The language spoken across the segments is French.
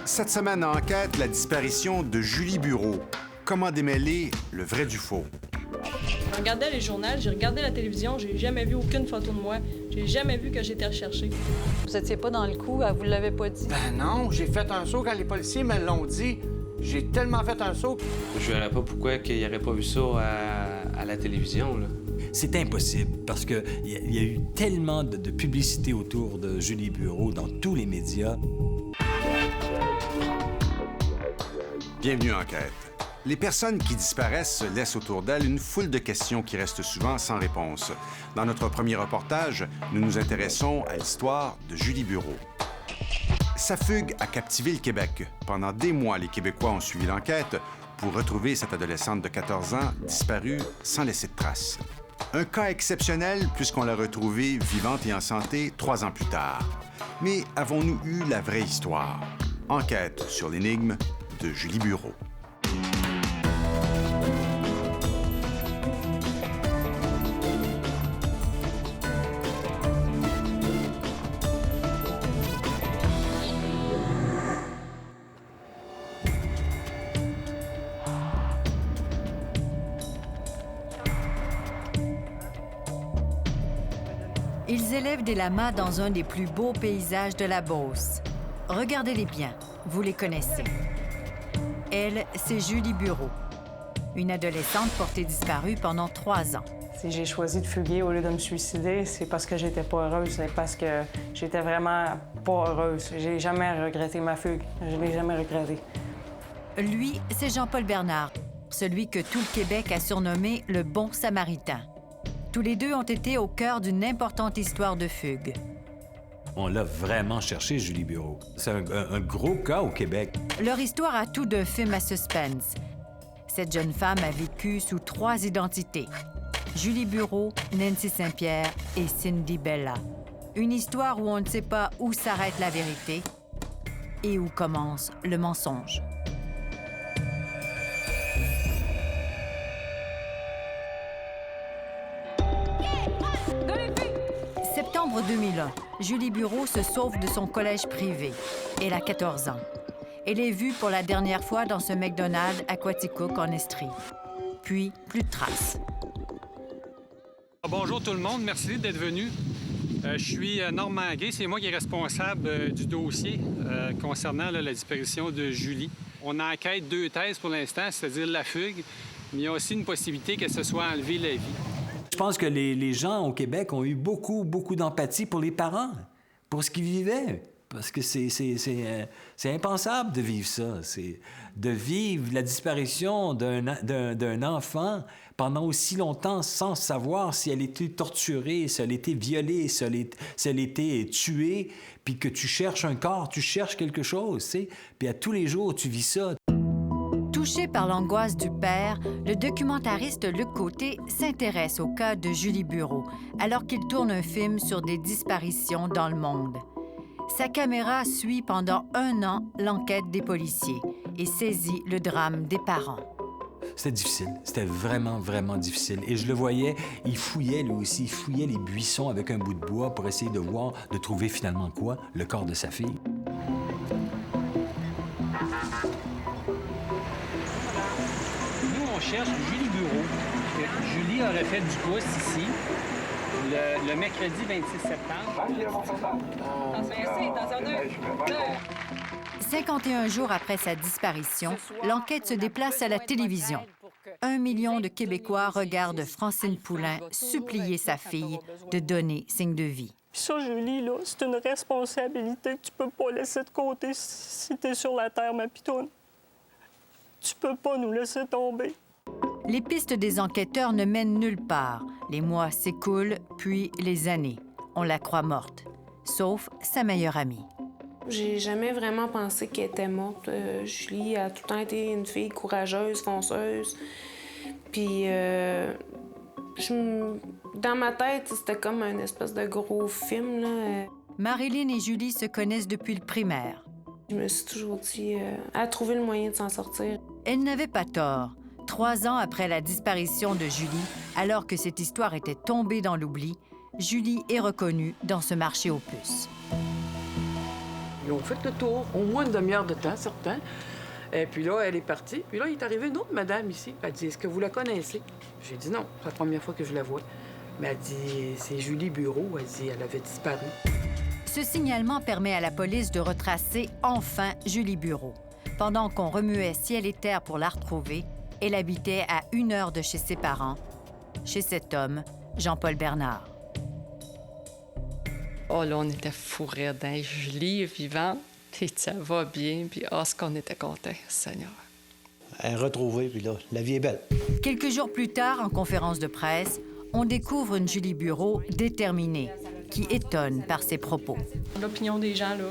Cette semaine en enquête, la disparition de Julie Bureau. Comment démêler le vrai du faux? Je regardais les journaux, j'ai regardé la télévision, j'ai jamais vu aucune photo de moi. J'ai jamais vu que j'étais recherchée. Vous étiez pas dans le coup, elle vous l'avait pas dit? Ben non, j'ai fait un saut quand les policiers me l'ont dit. J'ai tellement fait un saut. Je verrais pas pourquoi il n'aurait pas vu ça à la télévision, là. C'est impossible parce qu'il y a eu tellement de publicité autour de Julie Bureau dans tous les médias. Bienvenue à Enquête. Les personnes qui disparaissent laissent autour d'elles une foule de questions qui restent souvent sans réponse. Dans notre premier reportage, nous nous intéressons à l'histoire de Julie Bureau. Sa fugue a captivé le Québec. Pendant des mois, les Québécois ont suivi l'enquête pour retrouver cette adolescente de 14 ans disparue sans laisser de traces. Un cas exceptionnel puisqu'on l'a retrouvée vivante et en santé 3 ans plus tard. Mais avons-nous eu la vraie histoire? Enquête sur l'énigme de Julie Bureau. Ils élèvent des lamas dans un des plus beaux paysages de la Beauce. Regardez-les bien, vous les connaissez. Elle, c'est Julie Bureau, une adolescente portée disparue pendant 3 ans. Si j'ai choisi de fuguer au lieu de me suicider, c'est parce que j'étais pas heureuse, c'est parce que j'étais vraiment pas heureuse. J'ai jamais regretté ma fugue, je l'ai jamais regretté. Lui, c'est Jean-Paul Bernard, celui que tout le Québec a surnommé le Bon Samaritain. Tous les deux ont été au cœur d'une importante histoire de fugue. On l'a vraiment cherché, Julie Bureau. C'est un gros cas au Québec. Leur histoire a tout d'un film à suspense. Cette jeune femme a vécu sous 3 identités. Julie Bureau, Nancy Saint-Pierre et Cindy Bella. Une histoire où on ne sait pas où s'arrête la vérité et où commence le mensonge. Septembre 2001, Julie Bureau se sauve de son collège privé. Elle a 14 ans. Elle est vue pour la dernière fois dans ce McDonald's à Quaticook, en Estrie. Puis, plus de traces. Bonjour tout le monde, merci d'être venu. Je suis Normand Gay, c'est moi qui est responsable du dossier concernant la disparition de Julie. On enquête 2 thèses pour l'instant, c'est-à-dire la fugue, mais il y a aussi une possibilité que ce soit enlever la vie. Je pense que les gens au Québec ont eu beaucoup d'empathie pour les parents, pour ce qu'ils vivaient. Parce que c'est impensable de vivre ça. C'est de vivre la disparition d'un enfant pendant aussi longtemps sans savoir si elle était torturée, si elle était violée, si elle était tuée, puis que tu cherches un corps, tu cherches quelque chose, tu sais. Puis à tous les jours, tu vis ça. Touché par l'angoisse du père, le documentariste Luc Côté s'intéresse au cas de Julie Bureau, alors qu'il tourne un film sur des disparitions dans le monde. Sa caméra suit pendant 1 an l'enquête des policiers et saisit le drame des parents. C'était difficile. C'était vraiment difficile. Et je le voyais, il fouillait lui aussi, il fouillait les buissons avec un bout de bois pour essayer de voir, de trouver finalement quoi? Le corps de sa fille. On cherche Julie Bureau. Julie aurait fait du pouce ici le mercredi 26 septembre. 51 jours après sa disparition, l'enquête se déplace à la télévision. 1 million de Québécois regardent Francine Poulain supplier sa fille de donner signe de vie. Puis ça, Julie, là, c'est une responsabilité que tu peux pas laisser de côté si t'es sur la terre, ma pitoune. Tu peux pas nous laisser tomber. Les pistes des enquêteurs ne mènent nulle part. Les mois s'écoulent, puis les années. On la croit morte, sauf sa meilleure amie. J'ai jamais vraiment pensé qu'elle était morte. Julie a tout le temps été une fille courageuse, fonceuse. Puis, dans ma tête, c'était comme un espèce de gros film, là. Marilyn et Julie se connaissent depuis le primaire. Je me suis toujours dit, elle a trouvé le moyen de s'en sortir. Elle n'avait pas tort. 3 ans après la disparition de Julie, alors que cette histoire était tombée dans l'oubli, Julie est reconnue dans ce marché aux puces. Ils ont fait le tour, au moins une demi-heure de temps, certain. Et puis là, elle est partie. Puis là, il est arrivé une autre madame ici. Elle dit, est-ce que vous la connaissez? J'ai dit non, c'est la première fois que je la vois. Mais elle dit, c'est Julie Bureau. Elle dit, elle avait disparu. Ce signalement permet à la police de retracer enfin Julie Bureau. Pendant qu'on remuait ciel et terre pour la retrouver, elle habitait à 1 heure de chez ses parents, chez cet homme, Jean-Paul Bernard. Oh là, on était fourrés d'un Julie vivante, puis ça va bien, puis oh, ce qu'on était contents, Seigneur. Elle est retrouvée, puis là, la vie est belle. Quelques jours plus tard, en conférence de presse, on découvre une Julie Bureau déterminée, qui étonne par ses propos. L'opinion des gens, là,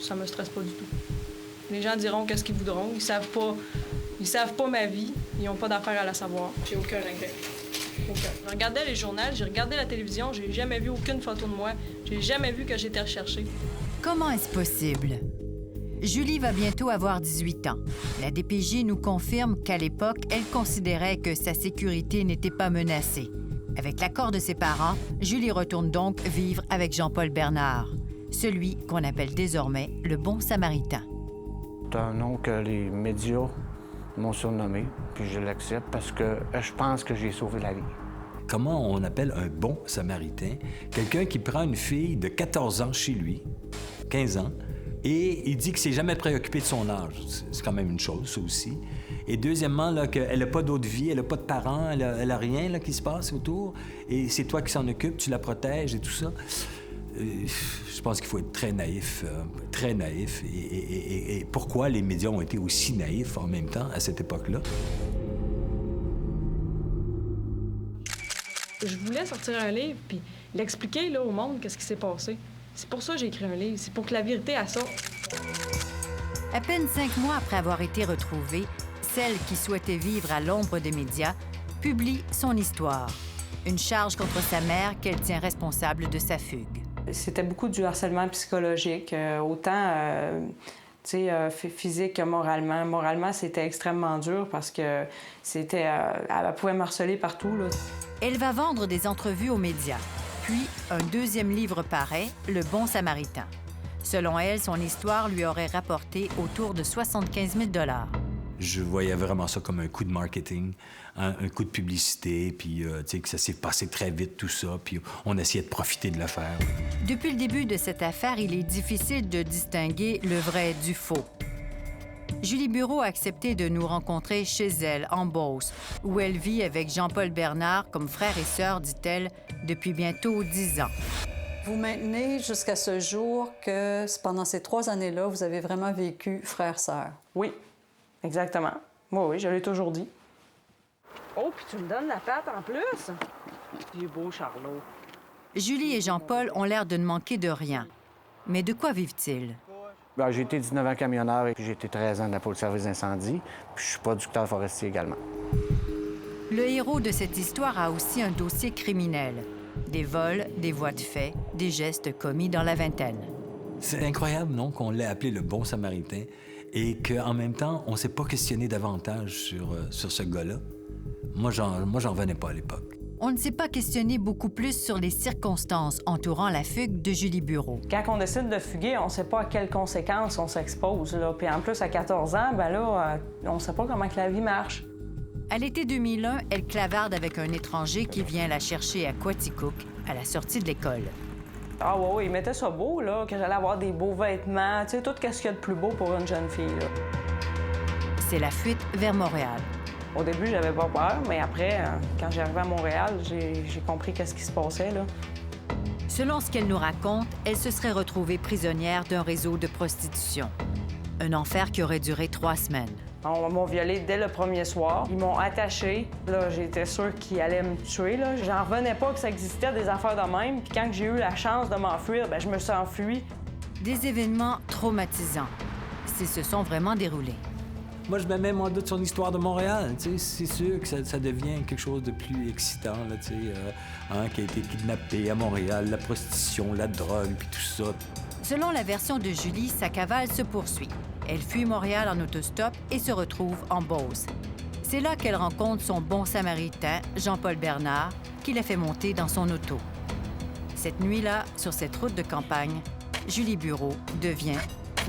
ça me stresse pas du tout. Les gens diront qu'est-ce qu'ils voudront. Ils savent pas ma vie. Ils n'ont pas d'affaire à la savoir. J'ai aucun regret. Aucun. Je regardais les journaux, j'ai regardé la télévision, j'ai jamais vu aucune photo de moi. J'ai jamais vu que j'étais recherchée. Comment est-ce possible? Julie va bientôt avoir 18 ans. La DPJ nous confirme qu'à l'époque, elle considérait que sa sécurité n'était pas menacée. Avec l'accord de ses parents, Julie retourne donc vivre avec Jean-Paul Bernard, celui qu'on appelle désormais le Bon Samaritain. C'est un nom que les médias m'ont surnommé, puis je l'accepte parce que je pense que j'ai sauvé la vie. Comment on appelle un bon samaritain? Quelqu'un qui prend une fille de 14 ans chez lui, 15 ans, et il dit qu'il s'est jamais préoccupé de son âge. C'est quand même une chose, ça aussi. Et deuxièmement, là, qu'elle n'a pas d'autre vie, elle n'a pas de parents, elle a rien là, qui se passe autour, et c'est toi qui s'en occupe, tu la protèges et tout ça. Je pense qu'il faut être très naïf. Et pourquoi les médias ont été aussi naïfs en même temps à cette époque-là? Je voulais sortir un livre puis l'expliquer là, au monde qu'est-ce qui s'est passé. C'est pour ça que j'ai écrit un livre. C'est pour que la vérité à sorte. À peine 5 mois après avoir été retrouvée, celle qui souhaitait vivre à l'ombre des médias publie son histoire. Une charge contre sa mère qu'elle tient responsable de sa fugue. C'était beaucoup du harcèlement psychologique, autant physique que moralement. Moralement, c'était extrêmement dur parce que c'était, elle pouvait me harceler partout, là. Elle va vendre des entrevues aux médias. Puis, un deuxième livre paraît, Le Bon Samaritain. Selon elle, son histoire lui aurait rapporté autour de 75 000 $. Je voyais vraiment ça comme un coup de marketing, un coup de publicité, puis que ça s'est passé très vite, tout ça, puis on essayait de profiter de l'affaire. Depuis le début de cette affaire, il est difficile de distinguer le vrai du faux. Julie Bureau a accepté de nous rencontrer chez elle, en Beauce, où elle vit avec Jean-Paul Bernard comme frère et sœur, dit-elle, depuis bientôt 10 ans. Vous maintenez jusqu'à ce jour que pendant ces 3 années-là, vous avez vraiment vécu frère-sœur. Oui, exactement. Oui, je l'ai toujours dit. Oh, puis tu me donnes la pâte en plus? Il est beau, Charlot. Julie et Jean-Paul ont l'air de ne manquer de rien. Mais de quoi vivent-ils? J'ai été 19 ans camionneur et j'ai été 13 ans de la Pôle service d'incendie. Puis je suis producteur forestier également. Le héros de cette histoire a aussi un dossier criminel. Des vols, des voies de fait, des gestes commis dans la vingtaine. C'est incroyable, non, qu'on l'ait appelé le Bon Samaritain et qu'en même temps, on ne s'est pas questionné davantage sur ce gars-là. Moi, j'en revenais pas à l'époque. On ne s'est pas questionné beaucoup plus sur les circonstances entourant la fugue de Julie Bureau. Quand on décide de fuguer, on ne sait pas à quelles conséquences on s'expose. Puis en plus, à 14 ans, on ne sait pas comment que la vie marche. À l'été 2001, elle clavarde avec un étranger qui vient la chercher à Quaticook, à la sortie de l'école. Ah oui, il mettait ça beau, là, que j'allais avoir des beaux vêtements, tu sais, tout ce qu'il y a de plus beau pour une jeune fille, là. C'est la fuite vers Montréal. Au début, j'avais pas peur, mais après, quand j'arrivais à Montréal, j'ai compris qu'est-ce qui se passait, là. Selon ce qu'elle nous raconte, elle se serait retrouvée prisonnière d'un réseau de prostitution. Un enfer qui aurait duré 3 semaines. On m'a violée dès le premier soir. Ils m'ont attachée. Là, j'étais sûre qu'ils allaient me tuer, là. J'en revenais pas que ça existait des affaires de même. Puis quand j'ai eu la chance de m'enfuir, je me suis enfuie. Des événements traumatisants, s'ils se sont vraiment déroulés. Moi, je mets même en doute son histoire de Montréal. C'est sûr que ça devient quelque chose de plus excitant, là, qui a été kidnappé à Montréal, la prostitution, la drogue, puis tout ça. Selon la version de Julie, sa cavale se poursuit. Elle fuit Montréal en autostop et se retrouve en Beauce. C'est là qu'elle rencontre son bon samaritain, Jean-Paul Bernard, qui la fait monter dans son auto. Cette nuit-là, sur cette route de campagne, Julie Bureau devient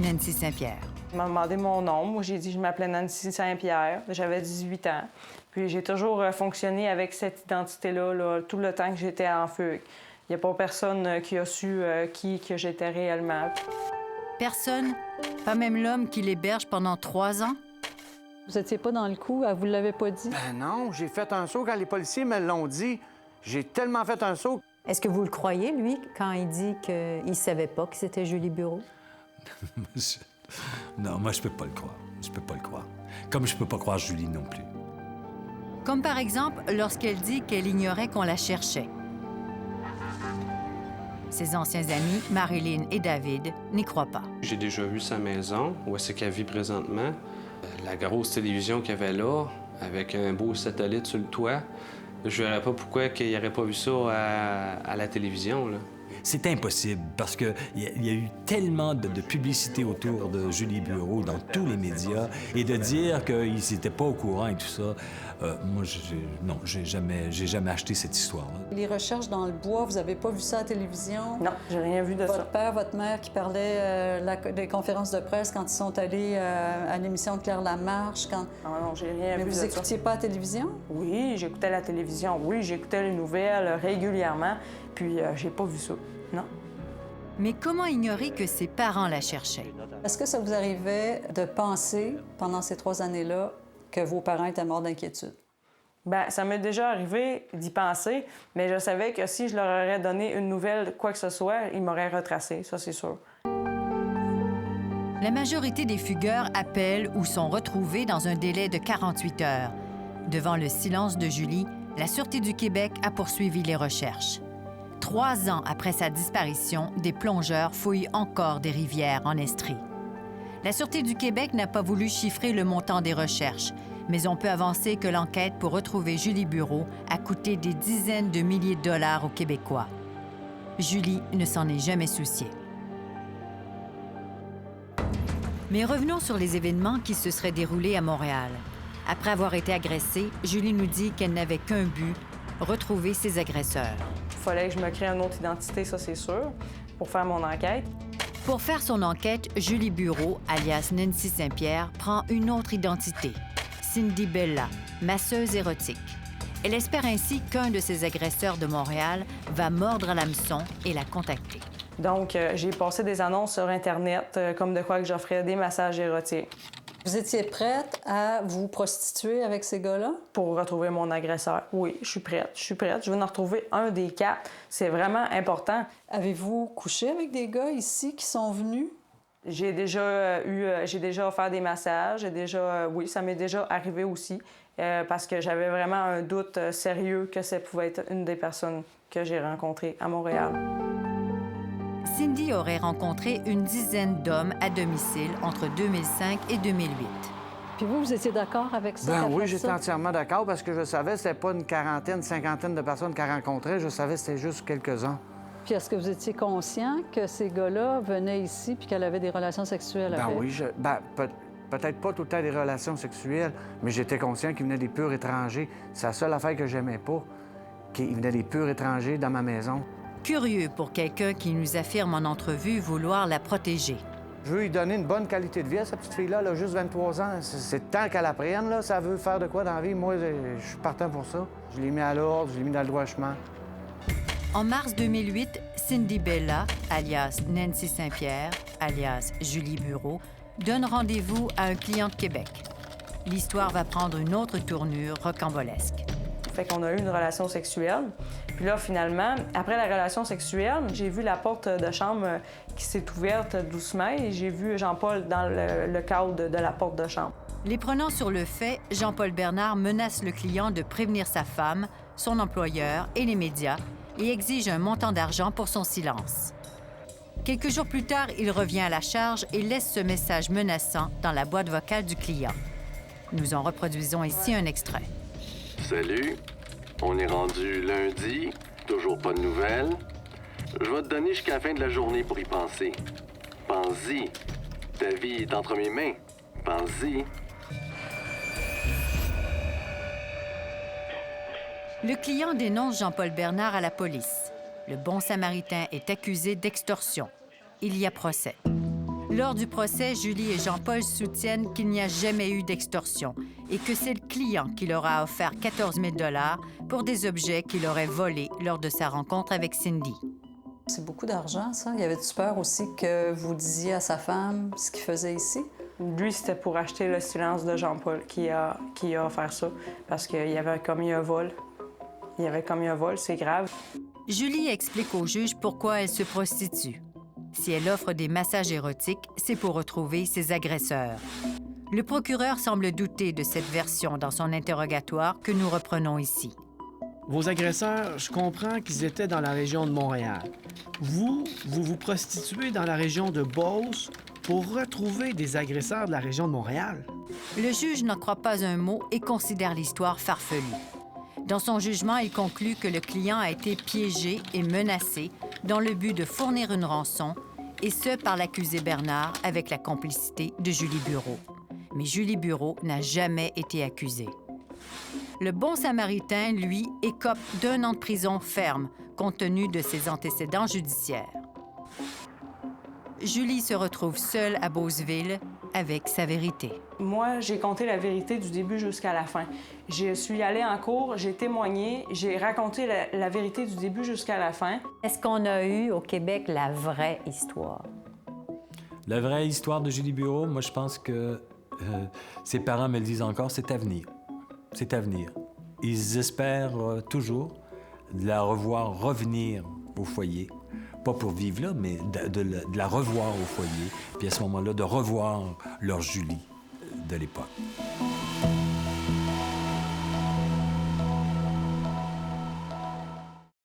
Nancy Saint-Pierre. Il m'a demandé mon nom. Moi, j'ai dit que je m'appelais Nancy Saint-Pierre. J'avais 18 ans. Puis j'ai toujours fonctionné avec cette identité-là là, tout le temps que j'étais en fugue. Il n'y a pas personne qui a su qui que j'étais réellement. Personne? Pas même l'homme qui l'héberge pendant 3 ans? Vous étiez pas dans le coup, elle vous l'avait pas dit? Ben non, j'ai fait un saut quand les policiers me l'ont dit. J'ai tellement fait un saut. Est-ce que vous le croyez, lui, quand il dit qu'il ne savait pas que c'était Julie Bureau? Non, moi, je peux pas le croire. Je peux pas le croire. Comme je peux pas croire Julie non plus. Comme par exemple lorsqu'elle dit qu'elle ignorait qu'on la cherchait. Ses anciens amis, Marilyn et David, n'y croient pas. J'ai déjà vu sa maison, où est-ce qu'elle vit présentement. La grosse télévision qu'il y avait là, avec un beau satellite sur le toit. Je verrais pas pourquoi il n'y aurait pas vu ça à la télévision, là. C'est impossible parce qu'il y a eu tellement de publicité autour de Julie Bureau dans tous les médias et de dire qu'ils n'étaient pas au courant et tout ça. Moi, j'ai jamais acheté cette histoire-là. Les recherches dans le bois, vous avez pas vu ça à la télévision? Non, j'ai rien vu de ça. Votre père, votre mère qui parlaient des conférences de presse quand ils sont allés à l'émission de Claire Lamarche. Quand... Non, j'ai rien Mais vu de ça. vous écoutiez pas la télévision? Oui, j'écoutais la télévision. Oui, j'écoutais les nouvelles régulièrement. Puis j'ai pas vu ça. Non. Mais comment ignorer que ses parents la cherchaient? Est-ce que ça vous arrivait de penser, pendant ces 3 années-là, que vos parents étaient morts d'inquiétude? Bien, ça m'est déjà arrivé d'y penser, mais je savais que si je leur aurais donné une nouvelle, quoi que ce soit, ils m'auraient retracé, ça c'est sûr. La majorité des fugueurs appellent ou sont retrouvés dans un délai de 48 heures. Devant le silence de Julie, la Sûreté du Québec a poursuivi les recherches. 3 ans après sa disparition, des plongeurs fouillent encore des rivières en Estrie. La Sûreté du Québec n'a pas voulu chiffrer le montant des recherches, mais on peut avancer que l'enquête pour retrouver Julie Bureau a coûté des dizaines de milliers de dollars aux Québécois. Julie ne s'en est jamais souciée. Mais revenons sur les événements qui se seraient déroulés à Montréal. Après avoir été agressée, Julie nous dit qu'elle n'avait qu'un but, retrouver ses agresseurs. Il fallait que je me crée une autre identité, ça c'est sûr, pour faire mon enquête. Pour faire son enquête, Julie Bureau, alias Nancy Saint-Pierre, prend une autre identité, Cindy Bella, masseuse érotique. Elle espère ainsi qu'un de ses agresseurs de Montréal va mordre à l'hameçon et la contacter. Donc, j'ai passé des annonces sur Internet, comme de quoi que j'offrais des massages érotiques. Vous étiez prête à vous prostituer avec ces gars-là? Pour retrouver mon agresseur. Oui, je suis prête. Je veux en retrouver un des 4. C'est vraiment important. Avez-vous couché avec des gars ici qui sont venus? J'ai déjà offert des massages. Oui, ça m'est déjà arrivé aussi. Parce que j'avais vraiment un doute sérieux que ça pouvait être une des personnes que j'ai rencontrées à Montréal. Cindy aurait rencontré une dizaine d'hommes à domicile entre 2005 et 2008. Puis vous étiez d'accord avec ça? Ben oui, j'étais entièrement d'accord parce que je savais que c'était pas une quarantaine, 50aine de personnes qu'elle rencontrait. Je savais que c'était juste quelques-uns. Puis est-ce que vous étiez conscient que ces gars-là venaient ici puis qu'elle avait des relations sexuelles avec? Ben oui, peut-être pas tout le temps des relations sexuelles, mais j'étais conscient qu'ils venaient des purs étrangers. C'est la seule affaire que j'aimais pas, qu'ils venaient des purs étrangers dans ma maison. Curieux pour quelqu'un qui nous affirme en entrevue vouloir la protéger. Je veux lui donner une bonne qualité de vie à cette petite fille-là, là, juste 23 ans. C'est le temps qu'elle apprenne, là. Ça veut faire de quoi dans la vie. Moi, je suis partant pour ça. Je l'ai mis à l'ordre, je l'ai mis dans le droit chemin. En mars 2008, Cindy Bella, alias Nancy Saint-Pierre, alias Julie Bureau, donne rendez-vous à un client de Québec. L'histoire va prendre une autre tournure rocambolesque. Fait qu'on a eu une relation sexuelle. Puis là, finalement, après la relation sexuelle, j'ai vu la porte de chambre qui s'est ouverte doucement et j'ai vu Jean-Paul dans le cadre de la porte de chambre. Les prenant sur le fait, Jean-Paul Bernard menace le client de prévenir sa femme, son employeur et les médias et exige un montant d'argent pour son silence. Quelques jours plus tard, il revient à la charge et laisse ce message menaçant dans la boîte vocale du client. Nous en reproduisons ici un extrait. Salut, on est rendu lundi, toujours pas de nouvelles. Je vais te donner jusqu'à la fin de la journée pour y penser. Pense-y, ta vie est entre mes mains. Pense-y. Le client dénonce Jean-Paul Bernard à la police. Le bon samaritain est accusé d'extorsion. Il y a procès. Lors du procès, Julie et Jean-Paul soutiennent qu'il n'y a jamais eu d'extorsion et que c'est le client qui leur a offert 14 000 $ pour des objets qu'il aurait volés lors de sa rencontre avec Cindy. C'est beaucoup d'argent, ça. Il avait-tu peur aussi que vous disiez à sa femme ce qu'il faisait ici? Lui, c'était pour acheter le silence de Jean-Paul qui a offert ça, parce qu'il y avait commis un vol. Il y avait commis un vol, c'est grave. Julie explique au juge pourquoi elle se prostitue. Si elle offre des massages érotiques, c'est pour retrouver ses agresseurs. Le procureur semble douter de cette version dans son interrogatoire que nous reprenons ici. Vos agresseurs, je comprends qu'ils étaient dans la région de Montréal. Vous vous prostituez dans la région de Beauce pour retrouver des agresseurs de la région de Montréal? Le juge n'en croit pas un mot et considère l'histoire farfelue. Dans son jugement, il conclut que le client a été piégé et menacé dans le but de fournir une rançon, et ce par l'accusé Bernard avec la complicité de Julie Bureau. Mais Julie Bureau n'a jamais été accusée. Le bon samaritain, lui, écope d'1 an de prison ferme, compte tenu de ses antécédents judiciaires. Julie se retrouve seule à Beauceville avec sa vérité. Moi, j'ai conté la vérité du début jusqu'à la fin. Je suis allée en cours, j'ai témoigné, j'ai raconté la vérité du début jusqu'à la fin. Est-ce qu'on a eu au Québec la vraie histoire? La vraie histoire de Julie Bureau, moi, je pense que ses parents me le disent encore, c'est à venir. C'est à venir. Ils espèrent toujours de la revoir revenir au foyer. Pas pour vivre là, mais de la revoir au foyer. Puis à ce moment-là, de revoir leur Julie de l'époque.